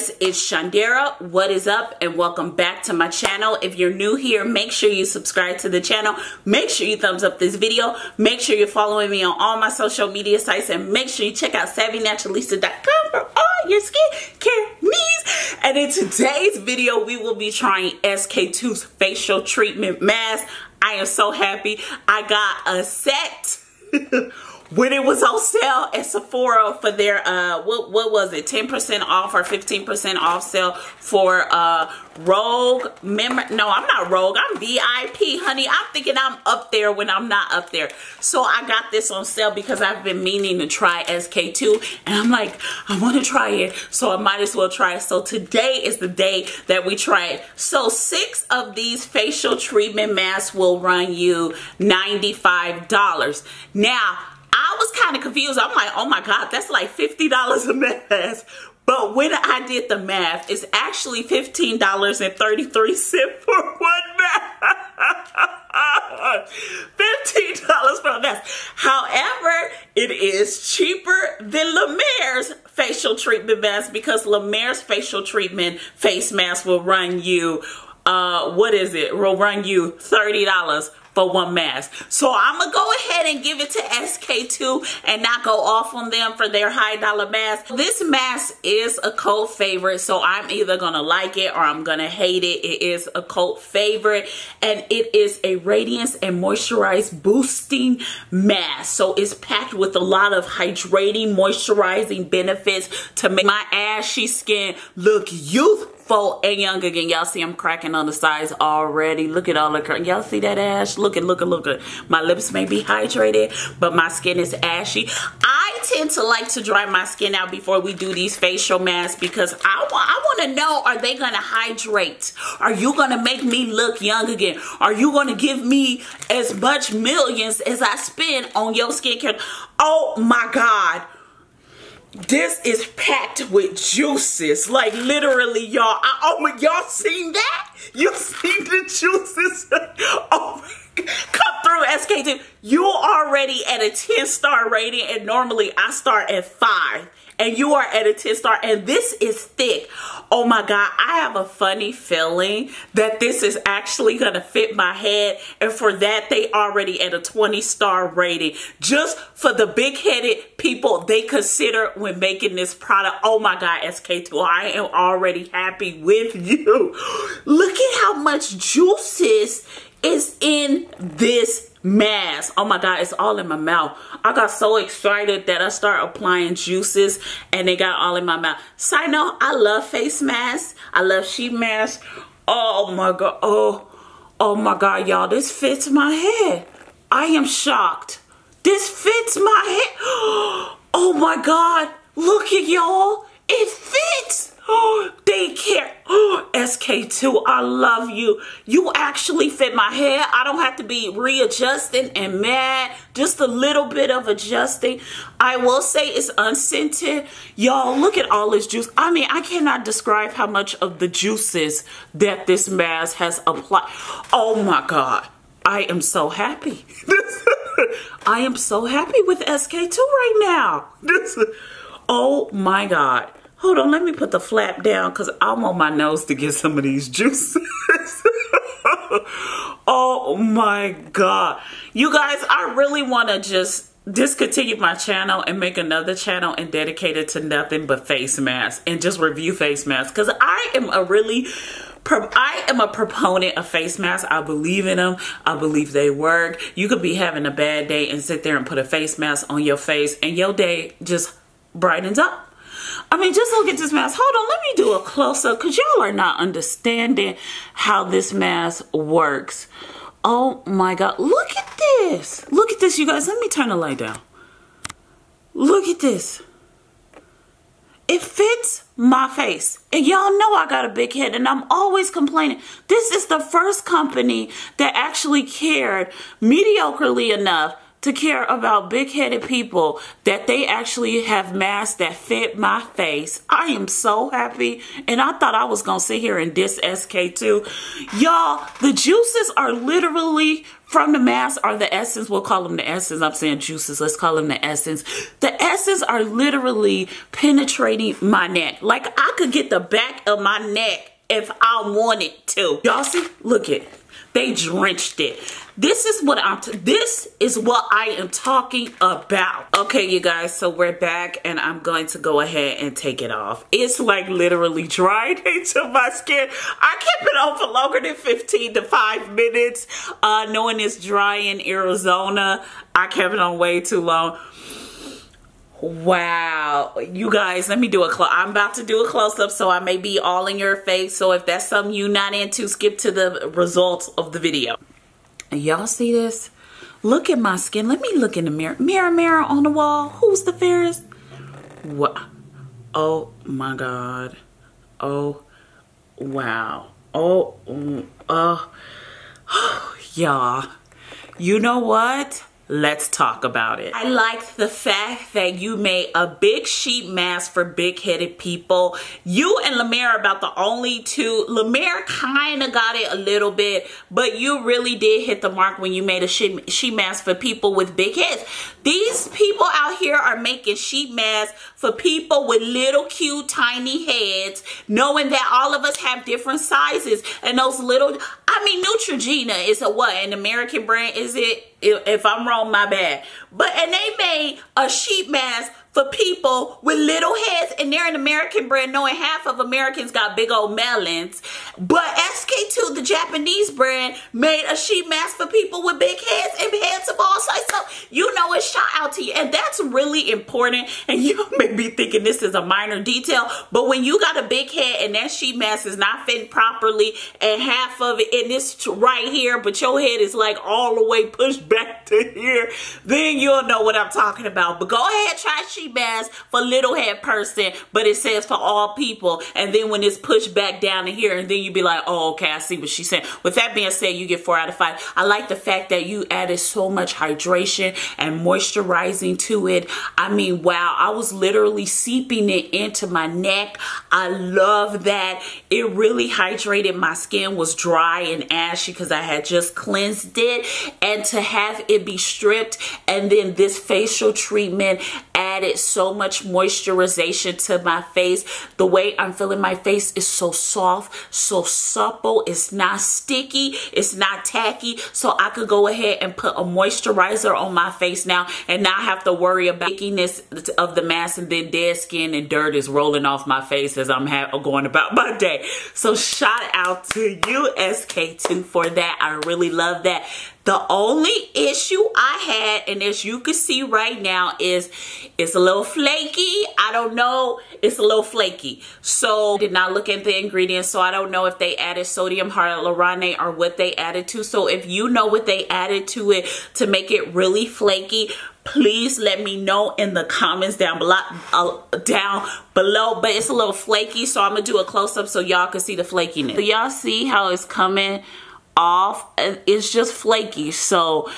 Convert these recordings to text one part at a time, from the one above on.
guys, it's Shundara. What is up, and welcome back to my channel. If you're new here, make sure you subscribe to the channel. Make sure you thumbs up this video. Make sure you're following me on all my social media sites, and make sure you check out SavvyNaturalista.com for all your skincare needs. And in today's video, we will be trying SK2's facial treatment mask. I am so happy. I got a set when it was on sale at Sephora for their what was it, 10% off or 15% off sale for Rogue member. No, I'm not Rogue, I'm VIP, honey. I'm thinking I'm up there when I'm not up there. So I got this on sale because I've been meaning to try SK2, and I'm like, I want to try it, so I might as well try it. So today is the day that we try it. So 6 of these facial treatment masks will run you $95. Now, I was kind of confused. I'm like, oh my God, that's like $50 a mask. But when I did the math, it's actually $15.33 for one mask. $15 for a mask. However, it is cheaper than La Mer's facial treatment mask, because La Mer's facial treatment face mask will run you, will run you $30 for one mask. So I'm gonna go ahead and give it to SK2 and not go off on them for their high dollar mask. This mask is a cult favorite, so I'm either gonna like it or I'm gonna hate it. It is a cult favorite, and it is a radiance and moisturize boosting mask. So it's packed with a lot of hydrating, moisturizing benefits to make my ashy skin look youthful and young again. Y'all see I'm cracking on the sides already. Look at all the, y'all see that ash? Look at. My lips may be hydrated, but my skin is ashy. I tend to like to dry my skin out before we do these facial masks, because I want to know, are they going to hydrate? Are you going to make me look young again? Are you going to give me as much millions as I spend on your skincare? Oh my God. This is packed with juices, like literally, y'all. Y'all seen that? You seen the juices? Oh, come through, SK2. You already at a 10-star rating, and normally I start at 5. And you are at a 10-star, and this is thick. Oh my God, I have a funny feeling that this is actually gonna fit my head, and for that, they already at a 20-star rating. Just for the big-headed people they consider when making this product. Oh my God, SK2, I am already happy with you. Look at how much juices is in this mask. Oh my God, it's all in my mouth. I got so excited that I started applying juices and they got all in my mouth. Side note, I love face masks. I love sheet masks. Oh my God. Oh my God, y'all, this fits my head. I am shocked. This fits my head. Oh my God, look at y'all. It fits. They care. SK2, I love you. You actually fit my hair. I don't have to be readjusting and mad. Just a little bit of adjusting. I will say it's unscented. Y'all, look at all this juice. I mean, I cannot describe how much of the juices that this mask has applied. Oh my God. I am so happy. I am so happy with SK2 right now. Oh my God. Hold on, let me put the flap down because I want my nose to get some of these juices. Oh my God. You guys, I really want to just discontinue my channel and make another channel and dedicate it to nothing but face masks and just review face masks, because I am a proponent of face masks. I believe in them. I believe they work. You could be having a bad day and sit there and put a face mask on your face and your day just brightens up. I mean, just look at this mask. Hold on, let me do a close-up, because y'all are not understanding how this mask works. Oh my God, look at this. Look at this, you guys. Let me turn the light down. Look at this. It fits my face. And y'all know I got a big head, and I'm always complaining. This is the first company that actually cared mediocrely enough to care about big-headed people that they actually have masks that fit my face. I am so happy. And I thought I was going to sit here and diss SK2. Y'all, the juices are literally from the mask, or the essence. We'll call them the essence. I'm saying juices. Let's call them the essence. The essence are literally penetrating my neck. Like I could get the back of my neck if I wanted to. Y'all see? Look it. They drenched it. This is what I am talking about. Okay, you guys, so we're back and I'm going to go ahead and take it off. It's like literally dried into my skin. I kept it on for longer than 15 to 5 minutes. Knowing it's dry in Arizona, I kept it on way too long. Wow, you guys, let me do I'm about to do a close-up, so I may be all in your face. So if that's something you're not into, skip to the results of the video. Y'all see this? Look at my skin. Let me look in the mirror. Mirror on the wall. Who's the fairest? What? Oh my God. Oh, wow. Oh, y'all. You know what? Let's talk about it. I like the fact that you made a big sheet mask for big-headed people. You and Lemaire are about the only two. Lemaire kind of got it a little bit, but you really did hit the mark when you made a sheet mask for people with big heads. These people out here are making sheet masks for people with little cute tiny heads, knowing that all of us have different sizes. And those little, I mean, Neutrogena is an American brand, is it? If I'm wrong, my bad. And they made a sheet mask for people with little heads, and they're an American brand, knowing half of Americans got big old melons. But SK2, the Japanese brand, made a sheet mask for people with big heads and heads of all sizes. So you know it's shout out to you, and that's really important. And you may be thinking this is a minor detail, but when you got a big head and that sheet mask is not fitting properly, and half of it in this right here, but your head is like all the way pushed back to here, then you'll know what I'm talking about. But go ahead, try sheet mask for little head person, but it says for all people. And then when it's pushed back down to here, and then you be like, oh, okay, I see what she's saying. With that being said, you get 4 out of 5. I like the fact that you added so much hydration and moisturizing to it. I mean, wow, I was literally seeping it into my neck. I love that. It really hydrated. My skin was dry and ashy because I had just cleansed it, and to have it be stripped, and then this facial treatment added so much moisturization to my face. The way I'm feeling my face is so soft, so supple. It's not sticky, it's not tacky, so I could go ahead and put a moisturizer on my face now and not have to worry about stickiness of the mask, and then dead skin and dirt is rolling off my face as I'm going about my day. So shout out to you, SK2, for that. I really love that. The only issue I had, and as you can see right now, is it's a little flaky. I don't know. It's a little flaky. So I did not look at the ingredients, so I don't know if they added sodium hyaluronate or what they added to. So if you know what they added to it to make it really flaky, please let me know in the comments down below. But it's a little flaky, so I'm gonna do a close-up so y'all can see the flakiness. So y'all see how it's coming off? It's just flaky. So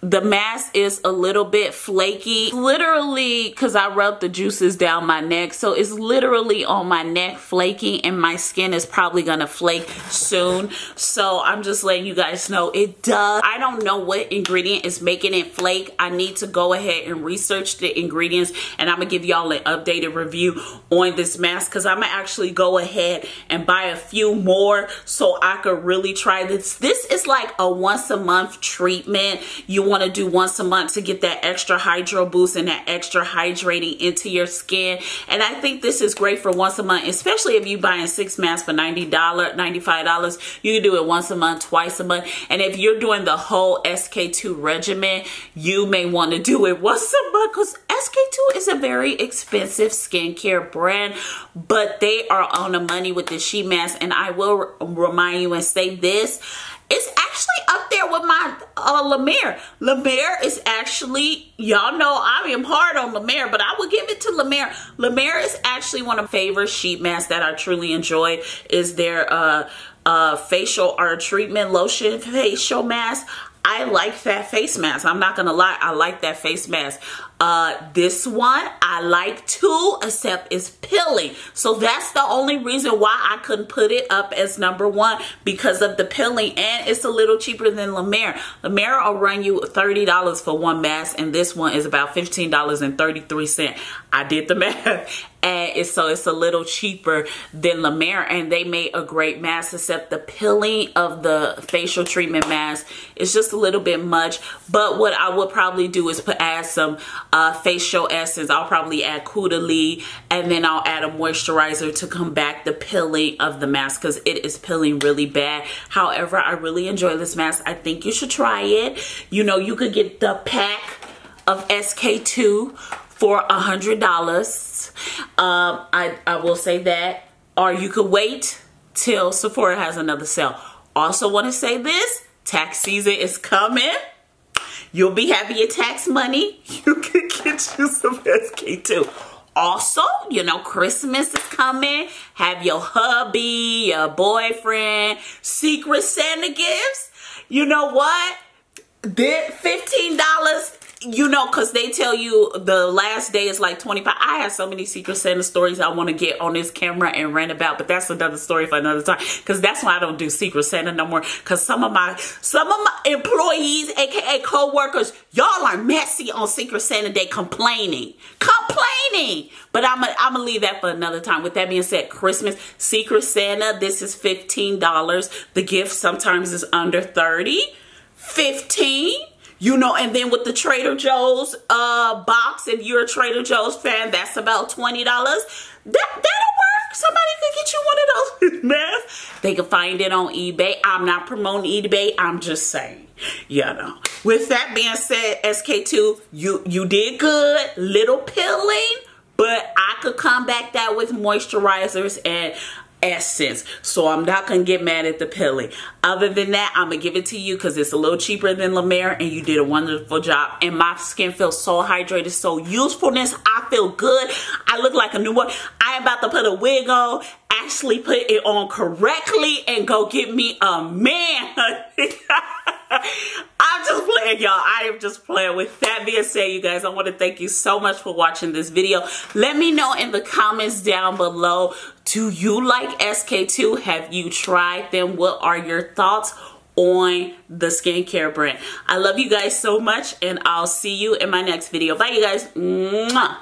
the mask is a little bit flaky, literally, because I rubbed the juices down my neck, so it's literally on my neck flaking, and my skin is probably gonna flake soon. So I'm just letting you guys know it does. I don't know what ingredient is making it flake. I need to go ahead and research the ingredients, and I'm gonna give y'all an updated review on this mask, because I'm gonna actually go ahead and buy a few more so I could really try this. This is like a once a month treatment. You want to do once a month to get that extra hydro boost and that extra hydrating into your skin. And I think this is great for once a month, especially if you're buying 6 masks for $90, $95. You can do it once a month, twice a month. And if you're doing the whole SK2 regimen, you may want to do it once a month, because SK2 is a very expensive skincare brand, but they are on the money with the sheet mask. And I will remind you and say this, it's actually up there with my Lemaire. Lemaire is actually, y'all know I am hard on Lemaire, but I will give it to Lemaire. Lemaire is actually one of my favorite sheet masks that I truly enjoy. Is their facial or treatment lotion facial mask. I like that face mask. I'm not gonna lie, I like that face mask. This one I like too, except it's peeling. So that's the only reason why I couldn't put it up as number one, because of the peeling, and it's a little cheaper than La Mer. La Mer will run you $30 for one mask, and this one is about $15.33. I did the math. And so it's a little cheaper than La Mer, and they made a great mask, except the peeling of the facial treatment mask is just a little bit much. But what I would probably do is add some facial essence. I'll probably add Caudalie, and then I'll add a moisturizer to combat the peeling of the mask, because it is peeling really bad. However, I really enjoy this mask. I think you should try it. You know, you could get the pack of SK2 for $100. I will say that, or you could wait till Sephora has another sale. Also want to say this, tax season is coming. You'll be having your tax money. You can get you some SK2. Also, you know, Christmas is coming. Have your hubby, your boyfriend, Secret Santa gifts. You know what? Did $15, you know, because they tell you the last day is like 25. I have so many Secret Santa stories I want to get on this camera and rant about, but that's another story for another time, because that's why I don't do Secret Santa no more, because some of my employees, aka co-workers, y'all are messy on Secret Santa Day, complaining. But I'm gonna leave that for another time. With that being said, Christmas Secret Santa, this is $15. The gift sometimes is under 30, 15. You know, and then with the Trader Joe's box, if you're a Trader Joe's fan, that's about $20. That'll work. Somebody could get you one of those masks. They can find it on eBay. I'm not promoting eBay. I'm just saying, you know. With that being said, SK2, you did good. Little peeling, but I could combat that with moisturizers and essence, so I'm not gonna get mad at the peeling. Other than that, I'm gonna give it to you because it's a little cheaper than La Mer, and you did a wonderful job, and my skin feels so hydrated, so usefulness. I feel good. I look like a new one. I am about to put a wig on, actually put it on correctly, and go get me a man. I'm just playing, y'all. I am just playing. With that being said, you guys, I want to thank you so much for watching this video. Let me know in the comments down below, do you like SK2? Have you tried them? What are your thoughts on the skincare brand? I love you guys so much, and I'll see you in my next video. Bye, you guys. Mwah.